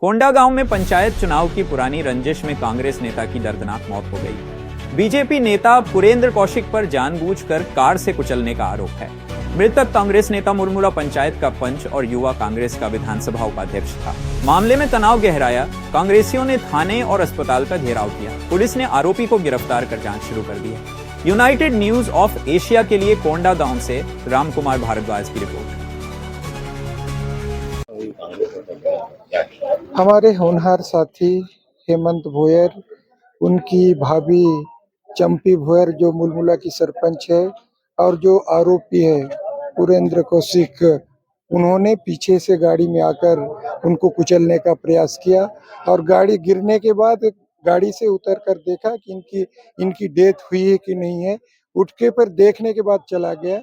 कोंडागांव में पंचायत चुनाव की पुरानी रंजिश में कांग्रेस नेता की दर्दनाक मौत हो गई। बीजेपी नेता पुरेंद्र कौशिक पर जानबूझकर कार से कुचलने का आरोप है। मृतक कांग्रेस नेता मुरमुला पंचायत का पंच और युवा कांग्रेस का विधानसभा उपाध्यक्ष था। मामले में तनाव गहराया, कांग्रेसियों ने थाने और अस्पताल का घेराव किया। पुलिस ने आरोपी को गिरफ्तार कर जांच शुरू कर दी है। यूनाइटेड न्यूज ऑफ एशिया के लिए कोंडागांव से रामकुमार भारद्वाज की रिपोर्ट। हमारे होनहार साथी हेमंत भोयर, उनकी भाभी चंपी भोयर जो मुलमुला की सरपंच है, और जो आरोपी है पुरेंद्र कौशिक, उन्होंने पीछे से गाड़ी में आकर उनको कुचलने का प्रयास किया और गाड़ी गिरने के बाद गाड़ी से उतर कर देखा कि इनकी डेथ हुई है कि नहीं है। उठ के पर देखने के बाद चला गया।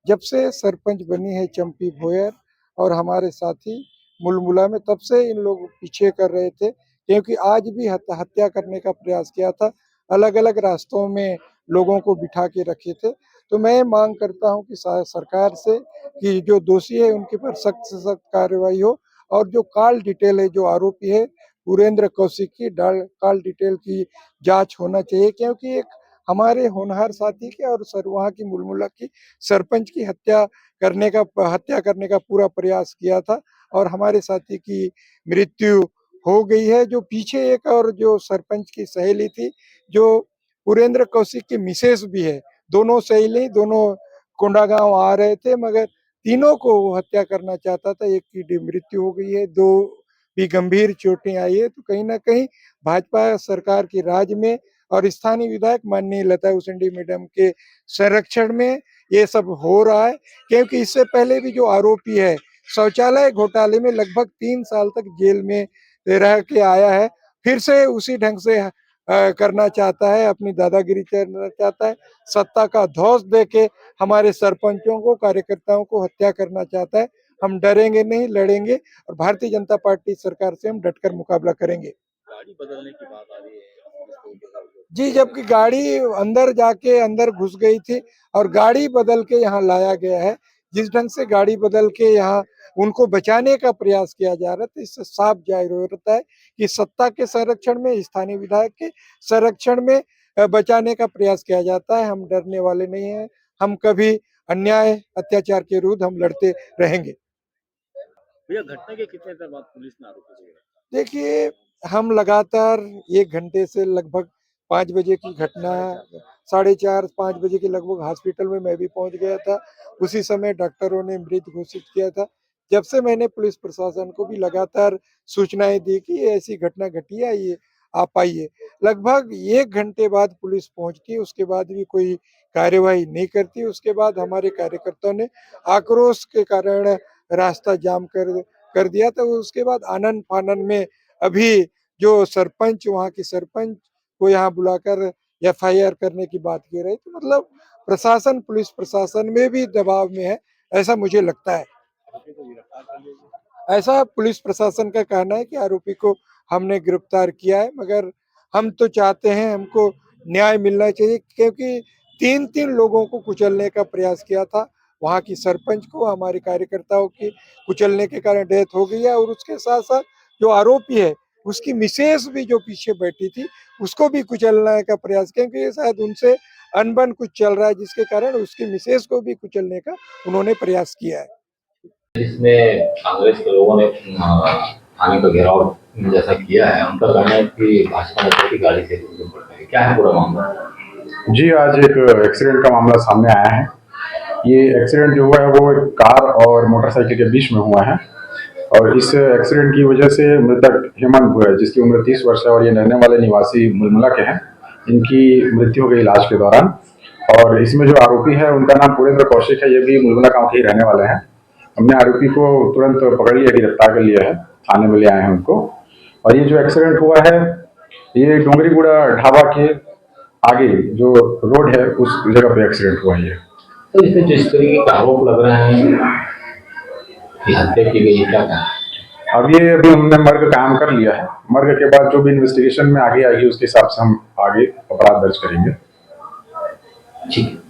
जब से सरपंच बनी है चंपी भोयर और हमारे साथी मुलमुला में, तब से इन लोग पीछे कर रहे थे, क्योंकि आज भी हत्या करने का प्रयास किया था। अलग अलग रास्तों में लोगों को बिठा के रखे थे। तो मैं मांग करता हूं कि सरकार से कि जो दोषी है उनके पर सख्त से सख्त कार्रवाई हो, और जो कॉल डिटेल है, जो आरोपी है पुरेंद्र कौशिक की कॉल डिटेल की जांच होना चाहिए, क्योंकि एक हमारे होनहार साथी के और वहाँ की मुलमुला की सरपंच की हत्या करने का पूरा प्रयास किया था और हमारे साथी की मृत्यु हो गई है। जो पीछे एक और जो सरपंच की सहेली थी, जो पुरेंद्र कौशिक की मिसेस भी है, दोनों सहेली दोनों कोंडागांव आ रहे थे, मगर तीनों को वो हत्या करना चाहता था। एक की मृत्यु हो गई है, दो भी गंभीर चोटें आई है। तो कहीं ना कहीं भाजपा सरकार की राज में और स्थानीय विधायक माननीय लता उसेंडी मैडम के संरक्षण में ये सब हो रहा है, क्योंकि इससे पहले भी जो आरोपी है शौचालय घोटाले में लगभग 3 साल तक जेल में रह के आया है, फिर से उसी ढंग से करना चाहता है, अपनी दादागिरी करना चाहता है, सत्ता का धौंस देके हमारे सरपंचों को, कार्यकर्ताओं को हत्या करना चाहता है। हम डरेंगे नहीं, लड़ेंगे और भारतीय जनता पार्टी सरकार से हम डटकर मुकाबला करेंगे। गाड़ी बदलने की बात आ रही है जी, जबकि गाड़ी अंदर जाके अंदर घुस गई थी और गाड़ी बदल के यहाँ लाया गया है। जिस ढंग से गाड़ी बदल के यहाँ उनको बचाने का प्रयास किया जा रहा था, इससे साफ जाहिर होता है कि सत्ता के संरक्षण में, स्थानीय विधायक के संरक्षण में बचाने का प्रयास किया जाता है। हम डरने वाले नहीं हैं। हम कभी अन्याय अत्याचार के विरुद्ध हम लड़ते रहेंगे। भैया, घटना के कितने देर बाद पुलिस ने आरोपी को गिरफ्तार? देखिए, हम लगातार 1 घंटे से लगभग 5 बजे की घटना, 4:30-5 बजे के लगभग हॉस्पिटल में मैं भी पहुंच गया था। उसी समय डॉक्टरों ने मृत घोषित किया था। जब से मैंने पुलिस प्रशासन को भी लगातार सूचनाएं दी कि ये ऐसी घटना घटी है, ये आप आइए। लगभग 1 घंटे बाद पुलिस पहुंचती, उसके बाद भी कोई कार्यवाही नहीं करती। उसके बाद हमारे कार्यकर्ताओं ने आक्रोश के कारण रास्ता जाम कर दिया था। उसके बाद आनन फानन में अभी जो सरपंच, वहाँ की सरपंच को यहाँ बुलाकर एफआईआर करने की बात की रही। तो मतलब प्रशासन, पुलिस प्रशासन में भी दबाव में है, ऐसा मुझे लगता है। आरोपी को गिरफ्तार कर लिया गया। ऐसा पुलिस प्रशासन का कहना है कि आरोपी को हमने गिरफ्तार किया है, मगर हम तो चाहते हैं हमको न्याय मिलना चाहिए, क्योंकि 3 लोगों को कुचलने का प्रयास किया था। वहाँ की सरपंच को, हमारे कार्यकर्ताओं की कुचलने के कारण डेथ हो गई है, और उसके साथ साथ जो आरोपी है उसकी मिसेस भी जो पीछे बैठी थी, उसको भी कुचलने का प्रयास, क्योंकि शायद उनसे अनबन कुछ चल रहा है, जिसके कारण उसकी मिसेस को भी कुचलने का उन्होंने प्रयास किया है। जिसमें कांग्रेस के लोगों ने थाने का घेराव जैसा किया है, उनका कहना है कि भाजपा नेता की गाड़ी से क्या है पूरा मामला? जी, आज एक एक्सीडेंट का मामला सामने आया है। ये एक्सीडेंट जो हुआ है वो एक कार और मोटरसाइकिल के बीच में हुआ है, और इस एक्सीडेंट की वजह से मृतक हेमंत भोयर, जिसकी उम्र 30 वर्ष है और ये रहने वाले निवासी मुलमुला के हैं, इनकी मृत्यु हो गई इलाज के दौरान। और इसमें जो आरोपी है उनका नाम पुरेंद्र कौशिक है, ये भी मुलमुला गाँव के ही रहने वाले हैं। हमने आरोपी को तुरंत पकड़ लिया, गिरफ्तार कर लिया है, थाने में ले आए हैं उनको। और ये जो एक्सीडेंट हुआ है, ये डोंगरीगुड़ा ढाबा के आगे जो रोड है उस जगह पे एक्सीडेंट हुआ है। तो इसमें जिस तरीके का आरोप लग रहे हैं कि हत्या की गई, क्या कहा? अभी हमने मर्ग कायम कर लिया है। मर्ग के बाद जो भी इन्वेस्टिगेशन में आगे आएगी उसके हिसाब से हम आगे अपराध दर्ज करेंगे। ठीक है।